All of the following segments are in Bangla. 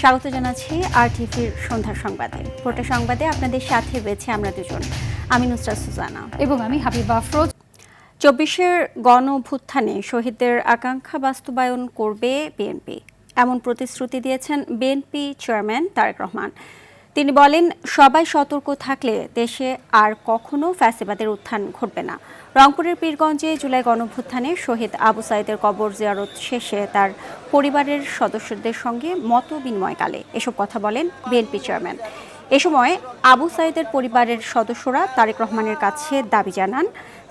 স্বাগত জানাচ্ছি আরটিভির সন্ধ্যা সংবাদে। পুরোটা সংবাদে আপনাদের সাথে রয়েছে আমরা দুজন, আমি নুসরাত সুজানা এবং আমি হাবিবা আফরোজ। ২৪-এর গণ অভ্যুত্থানে শহীদদের আকাঙ্ক্ষা বাস্তবায়ন করবে বিএনপি, এমন প্রতিশ্রুতি দিয়েছেন বিএনপি চেয়ারম্যান তারেক রহমান। তিনি বলেন, সবাই সতর্ক থাকলে দেশে আর কখনো ফ্যাসিবাদের উত্থান ঘটবে না। রংপুরের পীরগঞ্জে জুলাই গণঅভ্যুত্থানে শহীদ আবু সাঈদের কবর জিয়ারত শেষে তার পরিবারের সদস্যদের সঙ্গে মত বিনিময়কালে এসব কথা বলেন বিএনপি চেয়ারম্যান। এ সময় আবু সাঈদের পরিবারের সদস্যরা তারেক রহমানের কাছে দাবি জানান,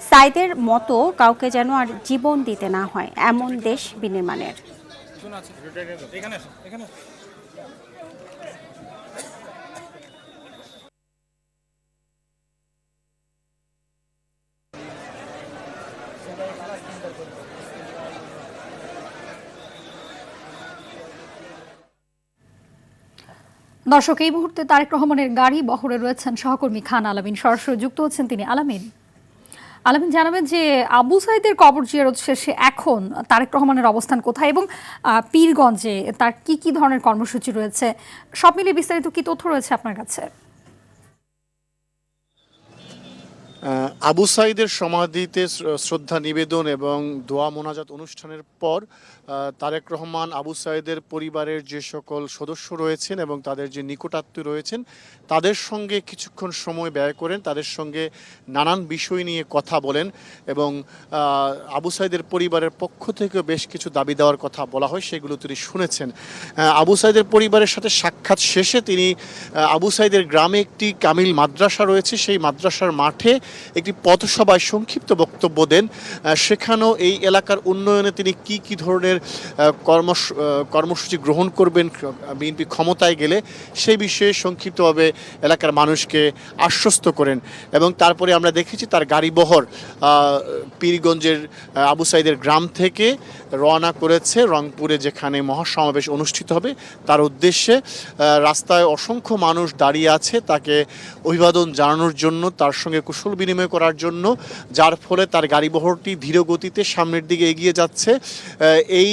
সাঈদের মতো কাউকে যেন আর জীবন দিতে না হয় এমন দেশ বিনির্মাণের। দর্শক, এই মুহূর্তে তারেক রহমানের গাড়ি বহরে রয়েছেন সহকর্মী খান আলামিন, সরাসরি যুক্ত হচ্ছেন তিনি। আলামিন, জানাবেন যে আবু সাঈদের কবর জিয়ারত শেষে এখন তারেক রহমানের অবস্থান কোথায় এবং পীরগঞ্জে তার কি ধরনের কর্মসূচি রয়েছে, সব মিলিয়ে বিস্তারিত কি তথ্য রয়েছে আপনার কাছে? আবু সাঈদের সমাধিতে শ্রদ্ধা নিবেদন এবং দোয়া মোনাজাত অনুষ্ঠানের পর তারেক রহমান আবু সাঈদের পরিবারের যে সকল সদস্য রয়েছেন এবং তাদের যে নিকটাত্মীয় রয়েছেন তাদের সঙ্গে কিছুক্ষণ সময় ব্যয় করেন, তাদের সঙ্গে নানান বিষয় নিয়ে কথা বলেন এবং আবু সাঈদের পরিবারের পক্ষ থেকে বেশ কিছু দাবি দেওয়ার কথা বলা হয়, সেগুলো তিনি শুনেছেন। আবু সাঈদের পরিবারের সাথে সাক্ষাৎ শেষে তিনি আবু সাঈদের গ্রামে একটি কামিল মাদ্রাসা রয়েছে, সেই মাদ্রাসার মাঠে একটি পথসভায় সংক্ষিপ্ত বক্তব্য দেন। সেখানেও এই এলাকার উন্নয়নে তিনি কি ধরনের কর্মসূচি গ্রহণ করবেন বিএনপি ক্ষমতায় গেলে সেই বিষয়ে সংক্ষিপ্তভাবে এলাকার মানুষকে আশ্বস্ত করেন। এবং তারপরে আমরা দেখেছি তার গাড়িবহর পীরগঞ্জের আবু সাঈদের গ্রাম থেকে রওনা করেছে রংপুরে, যেখানে মহাসমাবেশ অনুষ্ঠিত হবে তার উদ্দেশ্যে। রাস্তায় অসংখ্য মানুষ দাঁড়িয়ে আছে তাকে অভিবাদন জানানোর জন্য, তার সঙ্গে কুশল বিনিময় করার জন্য, যার ফলে তার গাড়িবহরটি ধীর গতিতে সামনের দিকে এগিয়ে যাচ্ছে। এই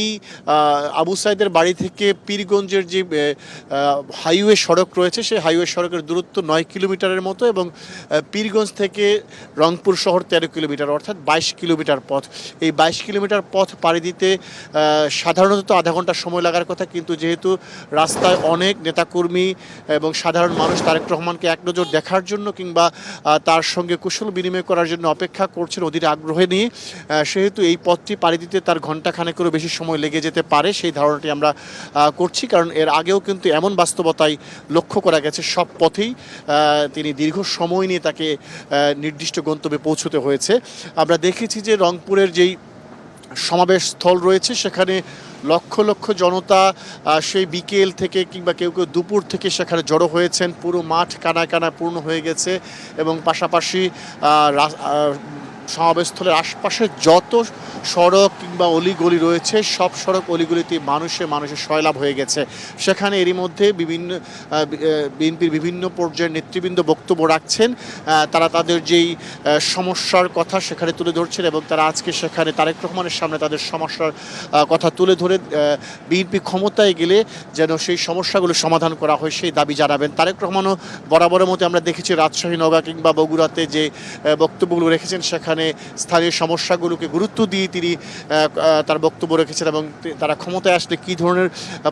আবু সাঈদের বাড়ি থেকে পীরগঞ্জের যে হাইওয়ে সড়ক রয়েছে সেই হাইওয়ে সড়কের দূরত্ব ৯ কিলোমিটারের মতো এবং পীরগঞ্জ থেকে রংপুর শহর ১৩ কিলোমিটার, অর্থাৎ ২২ কিলোমিটার পথ। এই ২২ কিলোমিটার পথ পাড়ি দিতে সাধারণত আধা ঘন্টা সময় লাগার কথা, কিন্তু যেহেতু রাস্তায় অনেক নেতাকর্মী এবং সাধারণ মানুষ তারেক রহমানকে এক নজর দেখার জন্য কিংবা তার সঙ্গে কুশল বিনিময় করার জন্য অপেক্ষা করছেন অধীর আগ্রহে নিয়ে, সেহেতু এই পথটি পাড়ি দিতে তার ঘণ্টাখানেকেরও বেশি সময় লেগে যেতে পারে সেই ধারণাটি আমরা করছি। কারণ এর আগেও কিন্তু এমন বাস্তবতায় লক্ষ্য করা গেছে সব পথেই তিনি দীর্ঘ সময় নিয়ে তাকে নির্দিষ্ট গন্তব্যে পৌঁছতে হয়েছে। আমরা দেখেছি যে রংপুরের যেই সমাবেশ স্থল রয়েছে সেখানে লক্ষ লক্ষ জনতা সেই বিকেল থেকে কিংবা কেউ দুপুর থেকে সেখানে জড়ো হয়েছেন, পুরো মাঠ কানায় কানায় পূর্ণ হয়ে গেছে এবং পাশাপাশি সমাবেশস্থলের আশপাশে যত সড়ক কিংবা অলিগলি রয়েছে সব সড়ক অলিগলিতে মানুষের সয়লাভ হয়ে গেছে। সেখানে এরই মধ্যে বিএনপির বিভিন্ন পর্যায়ের নেতৃবৃন্দ বক্তব্য রাখছেন, তারা তাদের যেই সমস্যার কথা সেখানে তুলে ধরছেন এবং তারা আজকে সেখানে তারেক রহমানের সামনে তাদের সমস্যার কথা তুলে ধরে বিএনপি ক্ষমতায় গেলে যেন সেই সমস্যাগুলো সমাধান করা হয় সেই দাবি জানাবেন। তারেক রহমানও বরাবরের মতো আমরা দেখেছি রাজশাহী, নওগাঁ কিংবা বগুড়াতে যে বক্তব্যগুলো রেখেছেন সেখানে স্থানীয় সমস্যাগুলোকে গুরুত্ব দিয়ে তিনি তার বক্তব্য রেখেছেন এবং তারা ক্ষমতায় আসলে কী ধরনের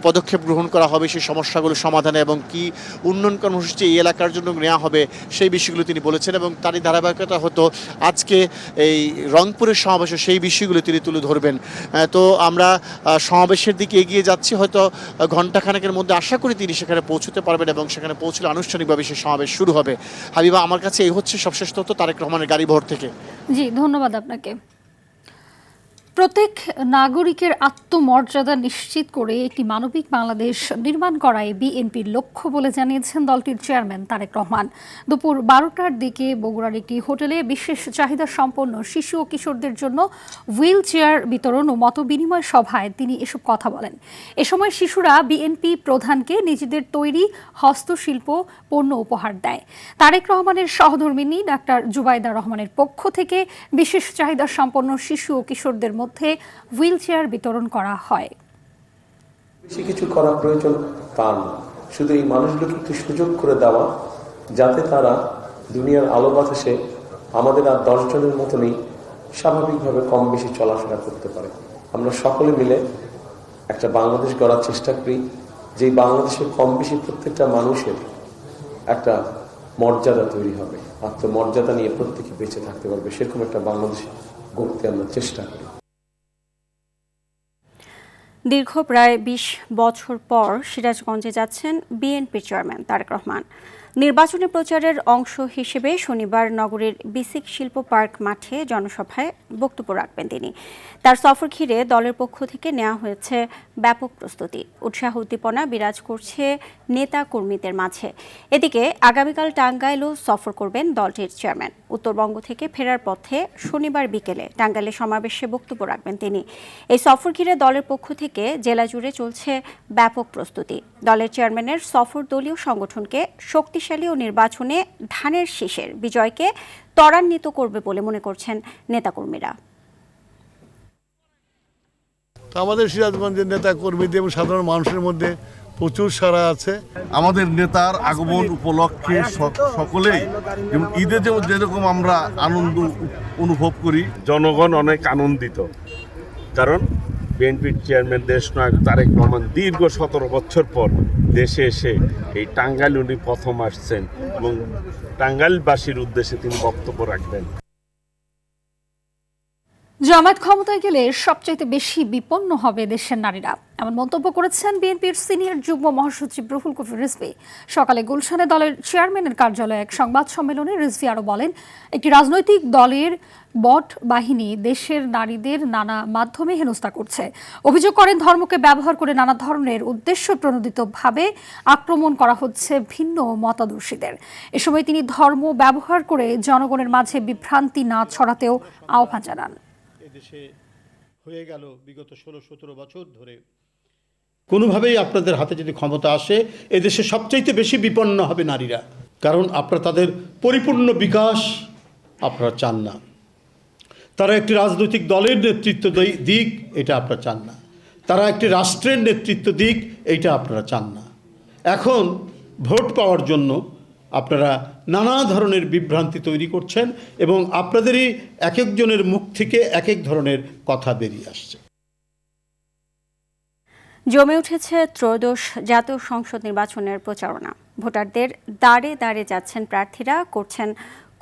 পদক্ষেপ গ্রহণ করা হবে সেই সমস্যাগুলো সমাধানে এবং কি উন্নয়ন কর্মসূচি এই এলাকার জন্য নেওয়া হবে সেই বিষয়গুলো তিনি বলেছেন এবং তারই ধারাবাহিকতা হয়তো আজকে এই রংপুরের সমাবেশে সেই বিষয়গুলো তিনি তুলে ধরবেন। তো আমরা সমাবেশের দিকে এগিয়ে যাচ্ছি, হয়তো ঘণ্টাখানেকের মধ্যে আশা করি তিনি সেখানে পৌঁছতে পারবেন এবং সেখানে পৌঁছলে আনুষ্ঠানিকভাবে সেই সমাবেশ শুরু হবে। হাবিবা, আমার কাছে এই হচ্ছে সবশেষ তথ্য তারেক রহমানের গাড়িবহর থেকে। জি, ধন্যবাদ আপনাকে। প্রত্যেক নাগরিকের আত্মমর্যাদা নিশ্চিত করে একটি মানবিক বাংলাদেশ নির্মাণ করাই বিএনপির লক্ষ্য বলে জানিয়েছেন দলটির চেয়ারম্যান তারেক রহমান। দুপুর ১২টার দিকে বগুড়ার একটি হোটেলে বিশেষ চাহিদা সম্পন্ন শিশু ও কিশোরদের জন্য হুইল চেয়ার বিতরণ ও মতবিনিময় সভায় তিনি এসব কথা বলেন। এ সময় শিশুরা বিএনপি প্রধানকে নিজেদের তৈরি হস্তশিল্প পণ্য উপহার দেয়। তারেক রহমানের সহধর্মিণী ডাক্তার জুবাইদা রহমানের পক্ষ থেকে বিশেষ চাহিদা সম্পন্ন শিশু ও কিশোরদের মধ্যে হুইল চেয়ার বিতরণ করা হয়। বেশি কিছু করা প্রয়োজন তা না, শুধু এই মানুষগুলোকে একটু সুযোগ করে দেওয়া যাতে তারা দুনিয়ার আলো বাতাসে আমাদের আর 10 জনের মতনই স্বাভাবিকভাবে কম বেশি চলাফেরা করতে পারে। আমরা সকলে মিলে একটা বাংলাদেশ গড়ার চেষ্টা করি, যেই বাংলাদেশে কম বেশি প্রত্যেকটা মানুষের একটা মর্যাদা তৈরি হবে, আত্মমর্যাদা নিয়ে প্রত্যেকে বেঁচে থাকতে পারবে, সেরকম একটা বাংলাদেশ গড়তে আমরা চেষ্টা করি। দীর্ঘ প্রায় 20 বছর পর সিরাজগঞ্জে যাচ্ছেন বিএনপির চেয়ারম্যান তারেক রহমান। নির্বাচনী প্রচারের অংশ হিসেবে শনিবার নগরীর বিসিক শিল্প পার্ক মাঠে জনসভায় বক্তব্য রাখবেন তিনি। তার সফর ঘিরে দলের পক্ষ থেকে নেওয়া হয়েছে ব্যাপক প্রস্তুতি। উৎসাহ উদ্দীপনা বিরাজ করছে নেতা কর্মীদের মাঝে। এদিকে আগামীকাল টাঙ্গাইলও সফর করবেন দলটির চেয়ারম্যান। উত্তরবঙ্গ থেকে ফেরার পথে শনিবার বিকেলে টাঙ্গাইলে সমাবেশে বক্তব্য রাখবেন তিনি। এই সফর ঘিরে দলের পক্ষ থেকে জেলা জুড়ে চলছে ব্যাপক প্রস্তুতি। দলের চেয়ারম্যানের সফর দলীয় সংগঠনকে শক্তিশালী ও নির্বাচনে ধানের শীষের বিজয়কে ত্বরান্বিত করবে বলে মনে করছেন নেতাকর্মীরা। আমাদের সিরাজগঞ্জের নেতা কর্মীদের এবং সাধারণ মানুষের মধ্যে প্রচুর সাড়া আছে। আমাদের নেতার আগমন উপলক্ষে সকলেই যেমন ঈদে যেরকম আমরা আনন্দ অনুভব করি, জনগণ অনেক আনন্দিত, কারণ বিএনপির চেয়ারম্যান দেশনায়ক তারেক রহমান দীর্ঘ 17 বছর পর দেশে এসে এই টাঙ্গাইল উনি প্রথম আসছেন এবং টাঙ্গাইলবাসীর উদ্দেশ্যে তিনি বক্তব্য রাখবেন। জামায়াত ক্ষমতায় গেলে সবচাইতে বেশি বিপন্ন হবে দেশের নারীরা, এমন মন্তব্য করেছেন বিএনপির সিনিয়র যুগ্ম মহাসচিব রুহুল কবির রিজভী। সকালে গুলশানে দলের চেয়ারম্যানের কার্যালয়ে এক সংবাদ সম্মেলনে রিজভী আরও বলেন, একটি রাজনৈতিক দলের বট বাহিনী দেশের নারীদের নানা মাধ্যমে হেনস্থা করছে। অভিযোগ করেন, ধর্মকে ব্যবহার করে নানা ধরনের উদ্দেশ্য প্রণোদিতভাবে আক্রমণ করা হচ্ছে ভিন্ন মতাদর্শীদের। এ সময় তিনি ধর্ম ব্যবহার করে জনগণের মাঝে বিভ্রান্তি না ছড়াতেও আহ্বান জানান। দেশে হয়ে গেল বিগত 16-17 বছর ধরে কোনোভাবেই আপনাদের হাতে যদি ক্ষমতা আসে, এদেশে সবচাইতে বেশি বিপন্ন হবে নারীরা। কারণ আপনারা তাদের পরিপূর্ণ বিকাশ আপনারা চান না, তারা একটি রাজনৈতিক দলের নেতৃত্ব দিক, এটা আপনারা চান না, তারা একটি রাষ্ট্রের নেতৃত্ব দিক, এইটা আপনারা চান না। এখন ভোট পাওয়ার জন্য আপনারা নানা ধরনের বিভ্রান্তি তৈরি করছেন এবং আপনাদেরই এক একজনের মুখ থেকে এক এক ধরনের কথা বেরিয়ে আসছে। জমে উঠেছে ত্রয়োদশ জাতীয় সংসদ নির্বাচনের প্রচারণা। ভোটারদের দাঁড়ে দাঁড়ে যাচ্ছেন প্রার্থীরা, করছেন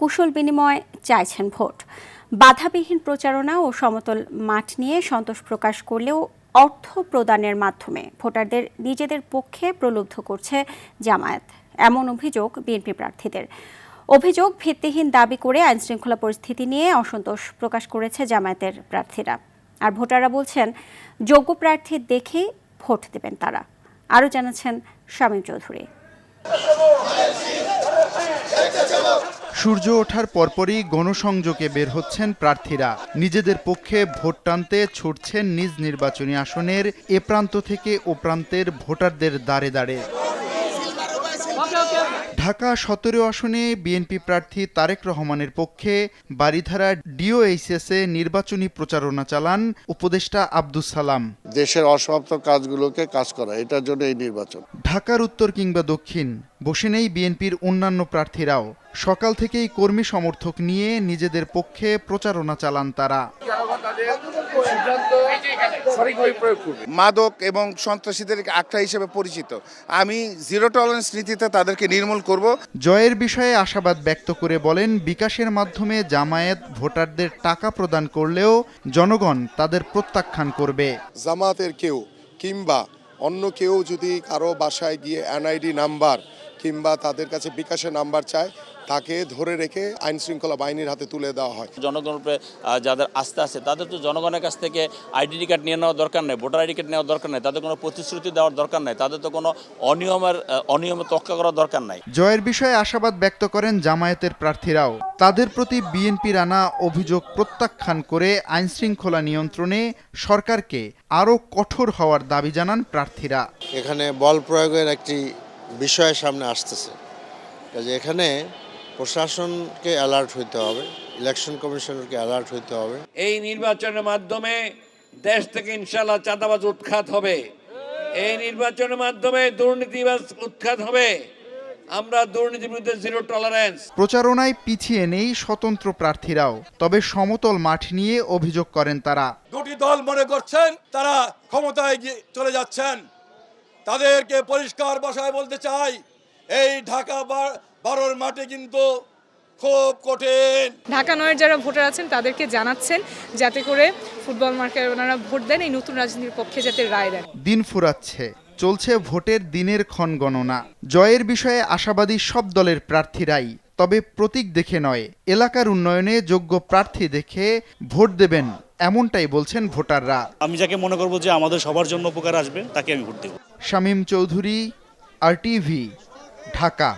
কুশল বিনিময়, চাইছেন ভোট। বাধাবিহীন প্রচারণা ও সমতল মাঠ নিয়ে সন্তোষ প্রকাশ করলেও অর্থ প্রদানের মাধ্যমে ভোটারদের নিজেদের পক্ষে প্রলুব্ধ করছে জামায়াত, এমন অভিযোগ বিএনপি প্রার্থীদের। অভিযোগ ভিত্তিহীন দাবি করে আইনশৃঙ্খলা পরিস্থিতি নিয়ে অসন্তোষ প্রকাশ করেছে জামায়াতের প্রার্থীরা। আর ভোটাররা বলছেন, যোগ্য প্রার্থী দেখেই ভোট দেবেন তারা। আরও জানাচ্ছেন শামীম চৌধুরী। সূর্য ওঠার পরপরই গণসংযোগে বের হচ্ছেন প্রার্থীরা। নিজেদের পক্ষে ভোট টানতে ছুটছেন নিজ নির্বাচনী আসনের এ প্রান্ত থেকে ও প্রান্তের ভোটারদের দাঁড়ে দাঁড়ে। ঢাকা 17 আসনে বিএনপি প্রার্থী তারেক রহমানের পক্ষে বারিধারা ডিওএইচএসে নির্বাচনী প্রচারণা চালান উপদেষ্টা আব্দুস সালাম। দেশের অসমাপ্ত কাজগুলোকে কাজ করা, এটার জন্য এই নির্বাচন। ঢাকার উত্তর কিংবা দক্ষিণ বসে নেই বিএনপির অন্যান্য প্রার্থীরাও। সকাল থেকেই কর্মী সমর্থক নিয়ে নিজেদের পক্ষে প্রচারণা চালান তারা। মাদক এবং সন্ত্রাসীদের আখড়া হিসেবে পরিচিত, আমি জিরো টলারেন্স নীতিতে তাদেরকে নির্মূল করব। জয়ের বিষয়ে আশাবাদ ব্যক্ত করে বলেন, বিকাশের মাধ্যমে জামায়াত ভোটারদের টাকা প্রদান করলেও জনগণ তাদের প্রত্যাখ্যান করবে। জামাতের কেউ কিংবা অন্য কেউ যদি কারো বাসায় গিয়ে এনআইডি নাম্বার কিংবা তাদের কাছে বিকাশের নাম্বার চায়, তাকে ধরে রেখে আইন শৃঙ্খলা বাহিনীর হাতে তুলে দেওয়া হয়। জনগণের উপরে যাদের আস্থা আছে তাদের তো জনগণের কাছ থেকে আইডেন্টি কার্ড নিয়ে নেওয়ার দরকার নেই, ভোটার আইডি কার্ড নেওয়ার দরকার নেই, তাদের কোনো প্রতিশ্রুতি দেওয়ার দরকার নেই, তাদের তো কোনো অনিয়মে তোয়াক্কা করার দরকার নাই। জয়ের বিষয়ে আশাবাদ ব্যক্ত করেন জামায়াতের প্রার্থীরাও। তাদের প্রতি বিএনপির আনা অভিযোগ প্রত্যাখ্যান করে আইনশৃঙ্খলা নিয়ন্ত্রণে সরকারকে আরও কঠোর হওয়ার দাবি জানান প্রার্থীরা। এখানে বল প্রয়োগের একটি বিষয় সামনে আসতেছে, কাজে এখানে প্রশাসনকে অ্যালার্ট হইতে হবে, ইলেকশন কমিশনারকে অ্যালার্ট হইতে হবে। এই নির্বাচনের মাধ্যমে দেশ থেকে ইনশাআল্লাহ চাঁদাবাজ উৎখাত হবে, এই নির্বাচনের মাধ্যমে দুর্নীতিবাজ উৎখাত হবে। আমরা দুর্নীতির বিরুদ্ধে জিরো টলারেন্স। প্রচারণায় পিছিয়ে নেই স্বতন্ত্র প্রার্থীরাও, তবে সমতল মাঠ নিয়ে অভিযোগ করেন তারা। দুটি দল মনে করছেন তারা ক্ষমতায় চলে যাচ্ছেন, তাদেরকে পরিষ্কার ভাষায় বলতে চাই, এই ঢাকা 12 মাঠে কিন্তু খুব কঠিন। ঢাকা 9-এর যারা ভোটার আছেন তাদেরকে জানাচ্ছেন যাতে করে ফুটবল মার্কে ওনারা ভোট দেন, এই নতুন রাজনীতির পক্ষে যাতে রায় দেন। দিন ফুরাচ্ছে, চলছে ভোটের দিনের ক্ষণগণনা। জয়ের বিষয়ে আশাবাদী সব দলের প্রার্থীরাই, তবে প্রতীক দেখে নয়, এলাকার উন্নয়নে যোগ্য প্রার্থী দেখে ভোট দেবেন, এমনটাই বলছেন ভোটাররা। আমি যাকে মনে করব যে আমাদের সবার জন্য উপকার আসবে তাকে আমি ভোট দেব। শামীম চৌধুরী, RTV, ঢাকা।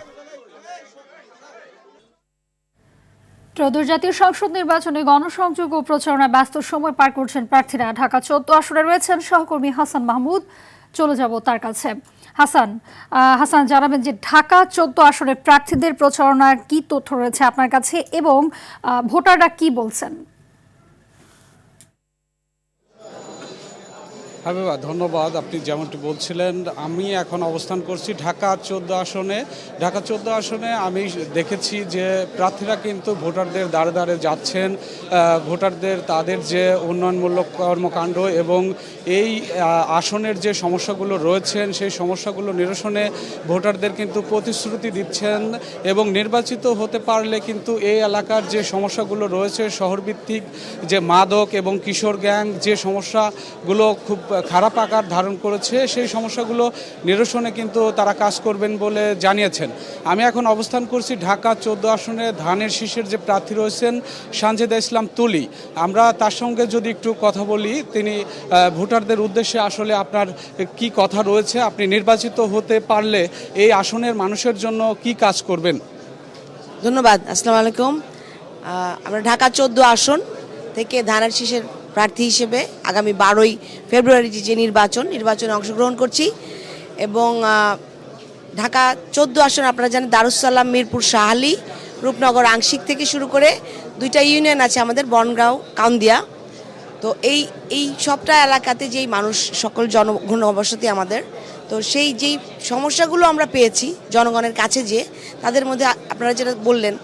ত্রয়োদশ জাতীয় সংসদ নির্বাচনে গণসংযোগ ও প্রচারণায় ব্যস্ত সময় পার করছেন প্রার্থীরা। ঢাকা 14 আসনে রয়েছেন সহকর্মী হাসান মাহমুদ, চলে যাব তার কাছে। হাসান জানাবেন যে ঢাকা 14 আসনের প্রার্থীদের প্রচারণার কি তথ্য রয়েছে আপনার কাছে এবং ভোটাররা কি বলছেন? হাবিবা, ধন্যবাদ। আপনি যেমনটি বলছিলেন, আমি এখন অবস্থান করছি ঢাকা 14 আসনে। ঢাকা 14 আসনে আমি দেখেছি যে প্রার্থীরা কিন্তু ভোটারদের দ্বারে দ্বারে যাচ্ছেন, ভোটারদের তাদের যে উন্নয়নমূলক কর্মকাণ্ড এবং এই আসনের যে সমস্যাগুলো রয়েছেন সেই সমস্যাগুলো নিরসনে ভোটারদের কিন্তু প্রতিশ্রুতি দিচ্ছেন এবং নির্বাচিত হতে পারলে কিন্তু এই এলাকার যে সমস্যাগুলো রয়েছে, শহরভিত্তিক যে মাদক এবং কিশোর গ্যাং যে সমস্যাগুলো খুব খারাপ আকার ধারণ করেছে, সেই সমস্যাগুলো নিরসনে কিন্তু তারা কাজ করবেন বলে জানিয়েছেন। আমি এখন অবস্থান করছি ঢাকা 14 আসনে ধানের শীষের যে প্রার্থী রয়েছেন সানজিদা ইসলাম তুলি। আমরা তার সঙ্গে যদি একটু কথা বলি, তিনি ভোটারদের উদ্দেশ্যে আসলে আপনার কি কথা রয়েছে, আপনি নির্বাচিত হতে পারলে এই আসনের মানুষের জন্য কি কাজ করবেন? ধন্যবাদ। আসসালামু আলাইকুম। আমরা ঢাকা 14 আসন থেকে ধানের শীষের প্রার্থী হিসেবে আগামী 12ই ফেব্রুয়ারি যে নির্বাচনে অংশগ্রহণ করছি এবং ঢাকা 14 আসন আপনারা জানেন দারুসালাম, মিরপুর, শাহালি, রূপনগর আংশিক থেকে শুরু করে 2টা ইউনিয়ন আছে আমাদের, বনগাঁও, কাউন্দিয়া। তো এই সবটা এলাকাতে যেই মানুষ, সকল জনঘন বসতি আমাদের, তো সেই যেই সমস্যাগুলো আমরা পেয়েছি জনগণের কাছে, যে তাদের মধ্যে আপনারা যেটা বললেন,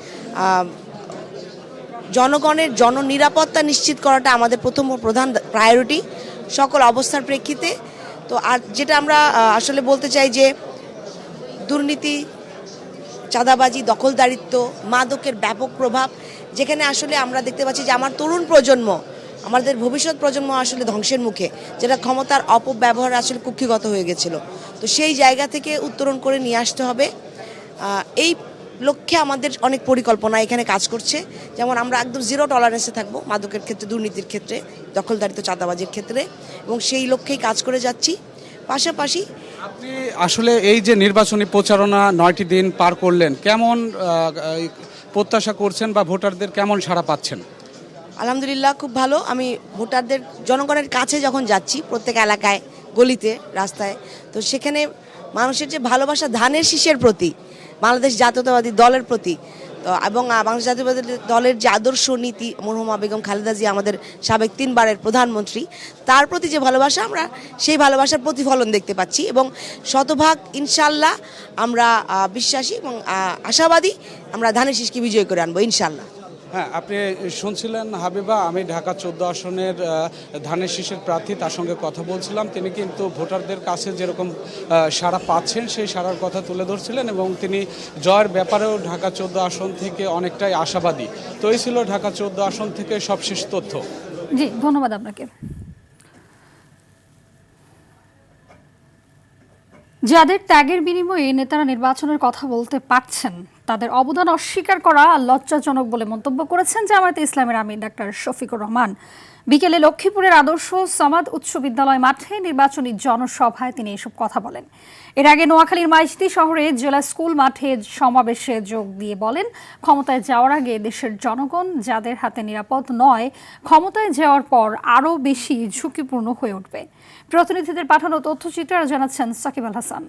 জনগণের জননিরাপত্তা নিশ্চিত করাটা আমাদের প্রধান প্রায়োরিটি সকল অবস্থার প্রেক্ষিতে। তো আর যেটা আমরা আসলে বলতে চাই যে দুর্নীতি, চাঁদাবাজি, দখলদারিত্ব, মাদকের ব্যাপক প্রভাব, যেখানে আসলে আমরা দেখতে পাচ্ছি যে আমার তরুণ প্রজন্ম, আমাদের ভবিষ্যৎ প্রজন্ম আসলে ধ্বংসের মুখে, যেটা ক্ষমতার অপব্যবহার আসলে কুক্ষিগত হয়ে গেছিল। তো সেই জায়গা থেকে উত্তরণ করে নিয়ে আসতে হবে। এই লক্ষ্যে আমাদের অনেক পরিকল্পনা এখানে কাজ করছে। যেমন আমরা একদম জিরো টলারেন্সে থাকবো মাদকের ক্ষেত্রে, দুর্নীতির ক্ষেত্রে, দখলদারিত্ব, চাঁদাবাজির ক্ষেত্রে, এবং সেই লক্ষ্যেই কাজ করে যাচ্ছি। পাশাপাশি আপনি আসলে এই যে নির্বাচনী প্রচারণা 9টি দিন পার করলেন, কেমন প্রত্যাশা করছেন বা ভোটারদের কেমন সাড়া পাচ্ছেন? আলহামদুলিল্লাহ, খুব ভালো। আমি ভোটারদের, জনগণের কাছে যখন যাচ্ছি, প্রত্যেক এলাকায়, গলিতে, রাস্তায়, তো সেখানে মানুষের যে ভালোবাসা ধানের শীষের প্রতি, বাংলাদেশ জাতীয়তাবাদী দলের প্রতি, তো এবং বাংলাদেশ জাতীয়তাবাদী দলের যে আদর্শ নীতি, মরহুমা বেগম খালেদা জিয়া আমাদের সাবেক 3 বারের প্রধানমন্ত্রী, তার প্রতি যে ভালোবাসা, আমরা সেই ভালোবাসার প্রতিফলন দেখতে পাচ্ছি এবং শতভাগ ইনশাল্লাহ আমরা বিশ্বাসী এবং আশাবাদী আমরা ধানের শীষকে বিজয় করে আনবো ইনশাল্লাহ। হ্যাঁ, আপনি শুনছিলেন হাবিবা, আমি ঢাকা 14 আসনের ধানের শীষের প্রার্থী, তার সঙ্গে কথা বলছিলাম। তিনি কিন্তু ভোটারদের কাছে যেরকম সাড়া পাচ্ছেন সেই সাড়ার কথা তুলে ধরছিলেন এবং তিনি জয়ের ব্যাপারেও ঢাকা 14 আসন থেকে অনেকটাই আশাবাদী। তো এই ছিল ঢাকা 14 আসন থেকে সবশেষ তথ্য। জি, ধন্যবাদ আপনাকে। যাদের ত্যাগের বিনিময়ে নেতারা নির্বাচনের কথা বলতে পারছেন, তাদের অবদান অস্বীকার করা লজ্জাজনক বলে মন্তব্য করেছেন জামায়াতে ইসলামের আমির ডাক্তার শফিকুর রহমান। বিকেলে লক্ষ্মীপুরের আদর্শ সামাদ উচ্চ বিদ্যালয় মাঠে নির্বাচনী জনসভায় তিনি এসব কথা বলেন। এর আগে নোয়াখালীর মাইজদি শহরে জেলা স্কুল মাঠে সমাবেশে যোগ দিয়ে বলেন, ক্ষমতায় যাওয়ার আগে দেশের জনগণ যাদের হাতে নিরাপদ নয়, ক্ষমতায় যাওয়ার পর আরও বেশি ঝুঁকিপূর্ণ হয়ে উঠবে। প্রতিনিধিদের পাঠানো তথ্যচিত্র জানাচ্ছেন সাকিব আল হাসান।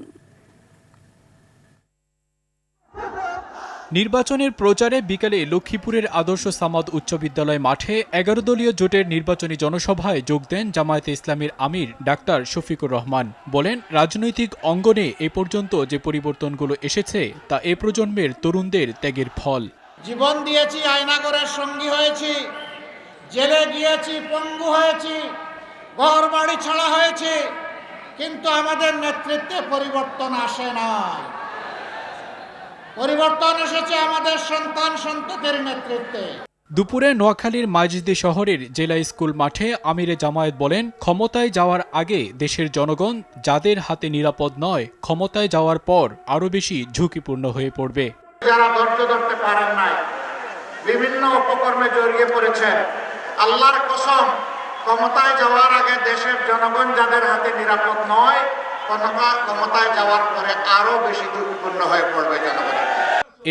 নির্বাচনের প্রচারে বিকালে লক্ষ্মীপুরের আদর্শ সামাদ উচ্চ বিদ্যালয় মাঠে ১১ দলীয় জোটের নির্বাচনী জনসভায় যোগ দেন জামায়াতে ইসলামীর আমির ডাক্তার শফিকুর রহমান। বলেন, রাজনৈতিক অঙ্গনে এ পর্যন্ত যে পরিবর্তনগুলো এসেছে তা এ প্রজন্মের তরুণদের ত্যাগের ফল। জীবন দিয়েছি, আয়নাগরের সঙ্গী হয়েছি, জেলে গিয়েছি, পঙ্গু হয়েছি, ঘর বাড়ি ছাড়া হয়েছে, কিন্তু আমাদের নেতৃত্বে পরিবর্তন আসে না। পরিবর্তন এসেছে আমাদের সন্তান সন্ততির নেতৃত্বে। দুপুরে নোয়াখালীর মাইজদি শহরের জেলা স্কুল মাঠে আমিরে জামায়াত বলেন, ক্ষমতায় যাওয়ার আগে দেশের জনগণ যাদের হাতে নিরাপদ নয়, ক্ষমতায় যাওয়ার পর আরও বেশি ঝুঁকিপূর্ণ হয়ে পড়বে। যারা ধৈর্য ধরতে পারেন নাই, বিভিন্ন অপকর্মে জড়িয়ে পড়েছেন, আল্লাহর কসম, ক্ষমতায় যাওয়ার আগে দেশের জনগণ যাদের হাতে নিরাপদ নয়, ক্ষমতায় যাওয়ার পরে আরো বেশি ঝুঁকিপূর্ণ হয়ে পড়বে জনগণ।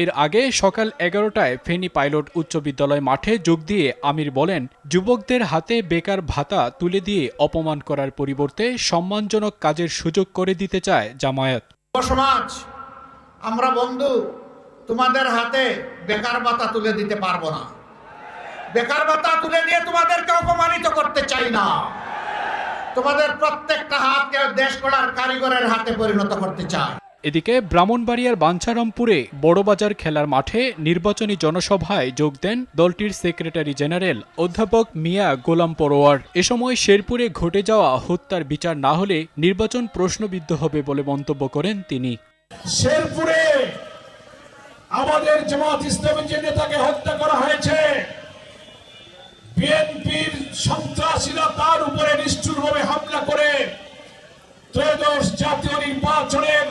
এর আগে সকাল 11টায় ফেনী পাইলট উচ্চ বিদ্যালয় মাঠে যোগ দিয়ে আমির বলেন, যুবকদের হাতে বেকার ভাতা তুলে দিয়ে অপমান করার পরিবর্তে সম্মানজনক কাজের সুযোগ করে দিতে চায় জামায়াত। সমাজ, আমরা বন্ধু, তোমাদের হাতে বেকার ভাতা তুলে দিতে পারবো না। বেকার ভাতা তুলে দিয়ে তোমাদেরকে অপমানিত করতে চাই না। তোমাদের প্রত্যেকটা হাতকে দেশ গড়ার কারিগরের হাতে পরিণত করতে চাই। এদিকে ব্রাহ্মণবাড়িয়ার বাঞ্ছারামপুরে বড়বাজার খেলার মাঠে নির্বাচনী জনসভায় যোগ দেন দলটির সেক্রেটারি জেনারেল অধ্যাপক মিয়া গোলাম পরোয়ার। এ সময় শেরপুরে ঘটে যাওয়া হত্যার বিচার না হলে নির্বাচন প্রশ্নবিদ্ধ হবে বলে মন্তব্য করেন তিনি। শেরপুরে আমাদের জামাত ইসলামের যে নেতাকে হত্যা করা হয়েছে, বিএনপির সন্ত্রাসীরা তার উপরে নিষ্ঠুরভাবে হামলা করে ত্রয়োদশ জাতীয় নির্বাচনের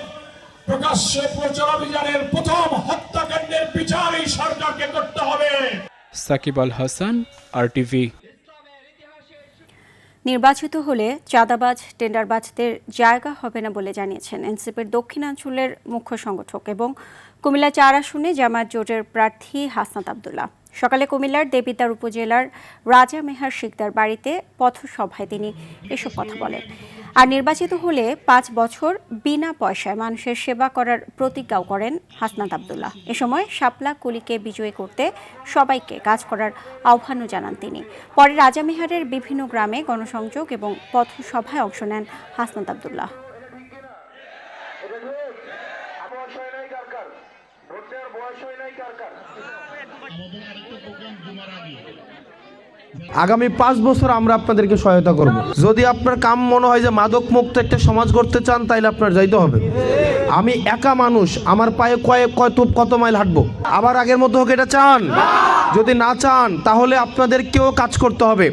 প্রকাশ্য প্রচারাভিযানের প্রথম হত্যাকাণ্ডের বিচার এই সরকারকে করতে হবে। সাকিব আল হাসান, RTV। নির্বাচিত হলে চাঁদাবাজ টেন্ডারবাজদের জায়গা হবে না বলে জানিয়েছেন এনসিপির দক্ষিণাঞ্চলের মুখ্য সংগঠক এবং কুমিল্লা ৪ আসনে জামায়াত জোটের প্রার্থী হাসনাত আব্দুল্লাহ। সকালে কুমিল্লার দেবিদ্বার উপজেলার রাজা মেহার শিকদার বাড়িতে পথসভায় তিনি এসব কথা বলেন। আর নির্বাচিত হলে 5 বছর বিনা পয়সায় মানুষের সেবা করার প্রতিজ্ঞাও করেন হাসনাত আব্দুল্লাহ। এ সময় শাপলা কুলিকে বিজয়ী করতে সবাইকে কাজ করার আহ্বানও জানান তিনি। পরে রাজা মেহারের বিভিন্ন গ্রামে গণসংযোগ এবং পথসভায় অংশ নেন হাসনাত আব্দুল্লাহ। আগামী 5 বছর আমরা আপনাদেরকে সহায়তা করব। যদি আপনার কাম মনে হয় যে মাদক মুক্ত একটা সমাজ গড়তে চান, তাইলে আপনার যাইতে হবে। আমি একা মানুষ, আমার পায়ে কত মাইল হাঁটবো? আবার আগের মতো হোক এটা চান? যদি না চান তাহলে আপনাদেরকেও কাজ করতে হবে।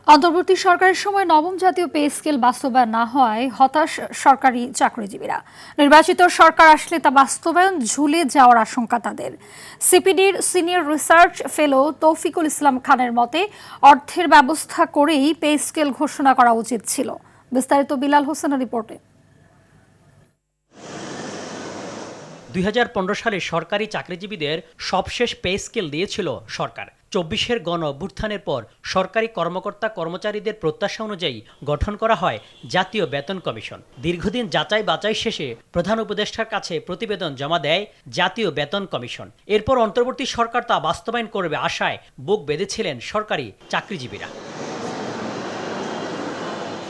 অন্তর্বর্তী সরকারের সময় নবম জাতীয় পে স্কেল বাস্তবায়ন না হওয়ায় হতাশ সরকারি চাকরিজীবীরা। নির্বাচিত সরকার আসলে তা বাস্তবায়ন ঝুলে যাওয়ার আশঙ্কা তাদের। সিপিডির সিনিয়র রিসার্চ ফেলো তৌফিকুল ইসলাম খানের মতে, অর্থের ব্যবস্থা করেই পে স্কেল ঘোষণা করা উচিত ছিল। বিস্তারিত বিলাল হোসেনের রিপোর্টে। 2015 সালে সরকারি চাকরিজীবীদের সবশেষ পে স্কেল দিয়েছিল সরকার। 24-এর গণ অভ্যুত্থানের পর সরকারি কর্মকর্তা কর্মচারীদের প্রত্যাশা অনুযায়ী গঠন করা হয় জাতীয় বেতন কমিশন। দীর্ঘদিন যাচাই বাছাই শেষে প্রধান উপদেষ্টার কাছে প্রতিবেদন জমা দেয় জাতীয় বেতন কমিশন। এরপর অন্তর্বর্তী সরকার তা বাস্তবায়ন করবে আশায় বুক বেঁধেছিলেন সরকারি চাকরিজীবীরা।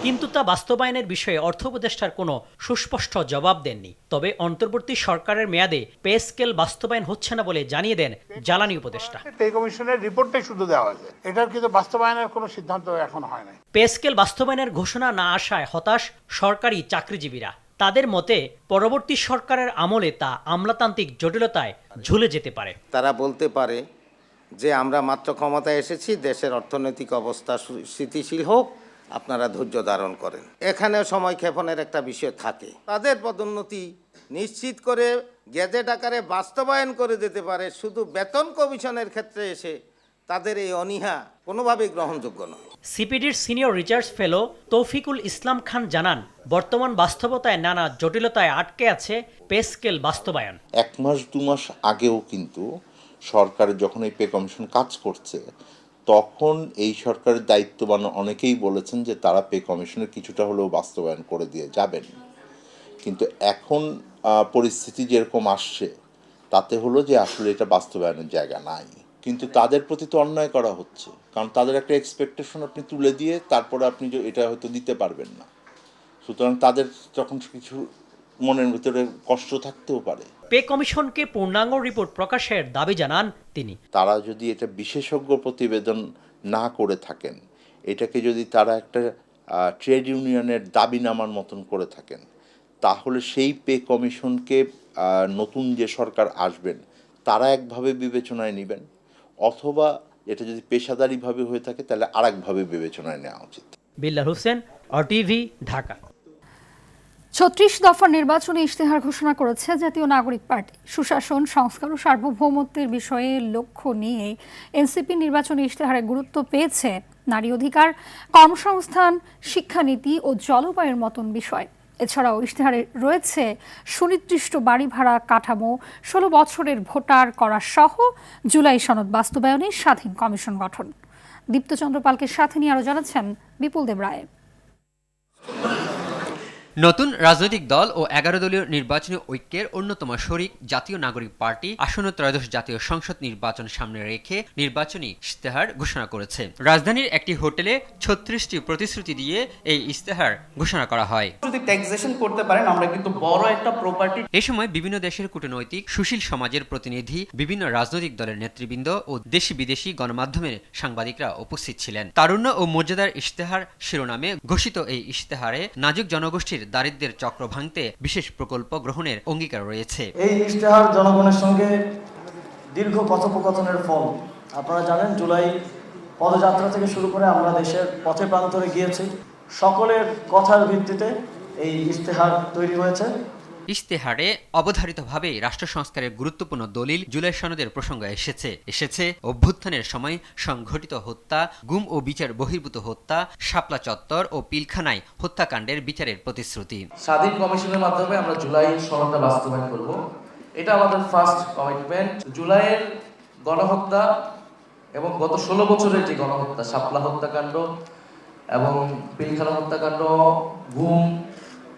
কিন্তু তা বাস্তবায়নের বিষয়ে অর্থ উপদেষ্টার কোনো সুস্পষ্ট জবাব দেননি। তবে অন্তর্বর্তী সরকারের মেয়াদে পে স্কেল বাস্তবায়ন হচ্ছে না বলে জানিয়ে দেন জ্বালানি উপদেষ্টা। পে কমিশনের রিপোর্টটাই শুধু দেওয়া হয়েছে, এটার কিন্তু বাস্তবায়নের কোনো সিদ্ধান্ত এখন হয় নাই। পে স্কেল বাস্তবায়নের ঘোষণা না আসায় হতাশ সরকারি চাকরিজীবীরা। তাদের মতে পরবর্তী সরকারের আমলে তা আমলাতান্ত্রিক জটিলতায় ঝুলে যেতে পারে। তারা বলতে পারে যে আমরা মাত্র ক্ষমতায় এসেছি, দেশের অর্থনৈতিক অবস্থা স্থিতিশীল হোক, আপনারা ধৈর্য ধারণ করেন। এখানে সময় ক্ষেপণের একটা বিষয় থাকে। তাদের পদোন্নতি নিশ্চিত করে গেজেট আকারে বাস্তবায়ন করে দিতে পারে, শুধু বেতন কমিশনের ক্ষেত্রে এসে তাদের এই অনীহা কোনোভাবেই গ্রহণযোগ্য নয়। সিপিডির senior research fellow Taufiqul Islam Khan জানান, বর্তমান বাস্তবতায় নানা জটিলতায় আটকে আছে পে স্কেল বাস্তবায়ন। 1 মাস 2 মাস আগেও কিন্তু সরকার যখন এই পে কমিশন কাজ করছে, তখন এই সরকারের দায়িত্ববান অনেকেই বলেছেন যে তারা পে কমিশনের কিছুটা হলেও বাস্তবায়ন করে দিয়ে যাবেন। কিন্তু এখন পরিস্থিতি যেরকম আসছে তাতে হলো যে আসলে এটা বাস্তবায়নের জায়গা নাই, কিন্তু তাদের প্রতি তো অন্যায় করা হচ্ছে, কারণ তাদের একটা এক্সপেকটেশন আপনি তুলে দিয়ে তারপরে আপনি এটা হয়তো দিতে পারবেন না, সুতরাং তাদের যখন কিছু মনের ভিতরে কষ্ট থাকতেও পারে। পে কমিশনকে পূর্ণাঙ্গ রিপোর্ট প্রকাশের দাবি জানান তিনি। তারা যদি এটা বিশেষজ্ঞ প্রতিবেদন না করে থাকেন, এটাকে যদি তারা একটা ট্রেড ইউনিয়নের দাবিনামার মতন করে থাকেন, তাহলে সেই পে কমিশনকে নতুন যে সরকার আসবেন তারা একভাবে বিবেচনায় নেবেন, অথবা এটা যদি পেশাদারিভাবে হয়ে থাকে তাহলে আরেকভাবে বিবেচনায় নেওয়া উচিত। বিল্লাল হোসেন, RTV, ঢাকা। ৩৬ দফার নির্বাচনী ইশতেহার ঘোষণা করেছে জাতীয় নাগরিক পার্টি। সুশাসন, সংস্কার ও সার্বভৌমত্বের বিষয়ে লক্ষ্য নিয়ে এনসিপি নির্বাচনী ইশতেহারে গুরুত্ব পেয়েছে নারী অধিকার, কর্মসংস্থান, শিক্ষানীতি ও জলবায়ুর মতন বিষয়। এছাড়াও ইশতেহারে রয়েছে সুনির্দিষ্ট বাড়ি ভাড়া কাঠামো, ১৬ বছরের ভোটার করা সহ জুলাই সনদ বাস্তবায়নে স্বাধীন কমিশন গঠন। দীপ্তচন্দ্র পালকে সাথে নিয়ে আরও জানাচ্ছেন বিপুল দেব রায়। নতুন রাজনৈতিক দল ও 11 দলীয় নির্বাচনী ঐক্যের অন্যতম শরিক জাতীয় নাগরিক পার্টি আসন্ন ত্রয়োদশ জাতীয় সংসদ নির্বাচন সামনে রেখে নির্বাচনী ইশতেহার ঘোষণা করেছে। রাজধানীর একটি হোটেলে ৩৬টি প্রতিশ্রুতি দিয়ে এই ইশতেহার ঘোষণা করা হয়। যদি ট্যাক্সেশন করতে পারেন আমরা কিন্তু বড় একটা প্রপার্টি। এ সময় বিভিন্ন দেশের কূটনৈতিক, সুশীল সমাজের প্রতিনিধি, বিভিন্ন রাজনৈতিক দলের নেতৃবৃন্দ ও দেশি বিদেশি গণমাধ্যমের সাংবাদিকরা উপস্থিত ছিলেন। তারুণ্য ও মর্যাদার ইশতেহার শিরোনামে ঘোষিত এই ইশতেহারে নাজুক জনগোষ্ঠীর দারিদ্র্যের চক্র ভাঙতে বিশেষ প্রকল্প গ্রহণের অঙ্গীকার রয়েছে। এই ইশতেহার জনগণের সঙ্গে দীর্ঘ কথোপকথনের ফল। আপনারা জানেন, জুলাই পদযাত্রা থেকে শুরু করে আমরা দেশের পথে প্রান্তরে গিয়েছি। সকলের কথার ভিত্তিতে এই ইশতেহার তৈরি হয়েছে। ইশতেহারে অবধারিতভাবে রাষ্ট্র সংস্কারের গুরুত্বপূর্ণ দলিল জুলাই সনদের প্রসঙ্গ এসেছে অভ্যুত্থানের সময় সংঘটিত হত্যা, গুম ও বিচার বহির্ভূত হত্যা, শাপলা চত্বর ও পিলখানায় হত্যাকাণ্ডের বিচারের প্রতিশ্রুতি। স্বাধীন কমিশনের মাধ্যমে আমরা জুলাই সনদটা বাস্তবায়ন করব, এটা আমাদের ফার্স্ট কমিটমেন্ট। জুলাইয়ের গণহত্যা এবং গত ১৬ বছরের যে গণহত্যা, শাপলা হত্যাকাণ্ড এবং পিলখানা হত্যাকাণ্ড, গুম,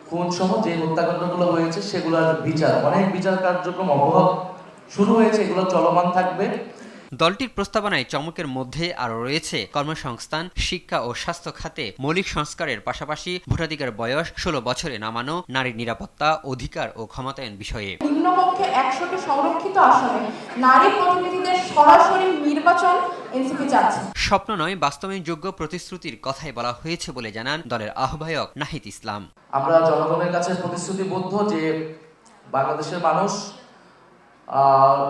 খুন সহ যে হত্যাকাণ্ডগুলো হয়েছে সেগুলোর বিচার, অনেক বিচার কার্যক্রম অব্যাহত শুরু হয়েছে, এগুলো চলমান থাকবে। দলটির প্রস্তাবনায় চমকের মধ্যে আরও রয়েছে কর্মসংস্থান, শিক্ষা ও স্বাস্থ্য খাতে মৌলিক সংস্কারের পাশাপাশি ভোটাধিকার বয়স ১৬ বছরে নামানো, নারীর নিরাপত্তা, অধিকার ও ক্ষমতায়ন বিষয়ে। নিম্নপক্ষে ১০০টি সংরক্ষিত আসনে নারী প্রতিনিধিদের সরাসরি নির্বাচন এনসিপি চাচ্ছে। স্বপ্ন নয়, বাস্তবায়নযোগ্য প্রতিশ্রুতির কথাই বলা হয়েছে বলে জানান দলের আহ্বায়ক নাহিদ ইসলাম। আমরা জনগণের কাছে প্রতিশ্রুতিবদ্ধ যে বাংলাদেশের মানুষ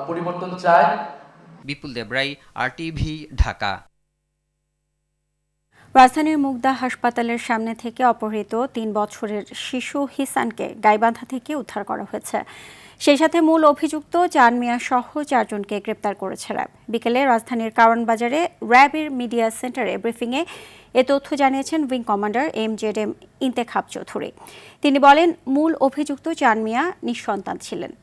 পরিবর্তন চায়। বিপুল দেবরাই, RTV, ঢাকা। রাজধানীর মুগদা হাসপাতালের সামনে থেকে অপহৃত ৩ বছরের শিশু হিসানকে গাইবান্ধা থেকে উদ্ধার করা হয়েছে। সেই সাথে মূল অভিযুক্ত চান মিয়া সহ 4 জনকে গ্রেপ্তার করেছে র্যাব। বিকেলে রাজধানীর কারওয়ান বাজারে র্যাবের মিডিয়া সেন্টারে ব্রিফিংয়ে এ তথ্য জানিয়েছেন wing commander MZM Intekhab Chowdhury. তিনি বলেন, মূল অভিযুক্ত চান মিয়া নিঃসন্তান ছিলেন।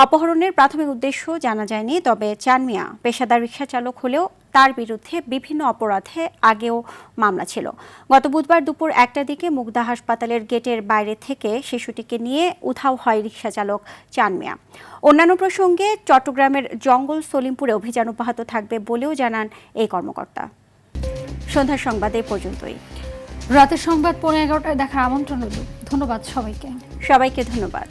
অপহরণের প্রাথমিক উদ্দেশ্য জানা যায়নি, তবে চান মিয়া পেশাদার রিকশা চালক হলেও তার বিরুদ্ধে বিভিন্ন অপরাধে আগেও মামলা ছিল। গত বুধবার দুপুর 1টার দিকে মুগদা হাসপাতালের গেটের বাইরে থেকে শিশুটিকে নিয়ে উধাও হয় রিকশা চালক চান মিয়া। অন্যান্য প্রসঙ্গে চট্টগ্রামের জঙ্গল সলিমপুরে অভিযান অব্যাহত থাকবে বলেও জানান এই কর্মকর্তা। সন্ধ্যার সংবাদ এই পর্যন্তই। রাতের সংবাদ 11:15টায় দেখার আমন্ত্রণ রইল। ধন্যবাদ সবাইকে। ধন্যবাদ।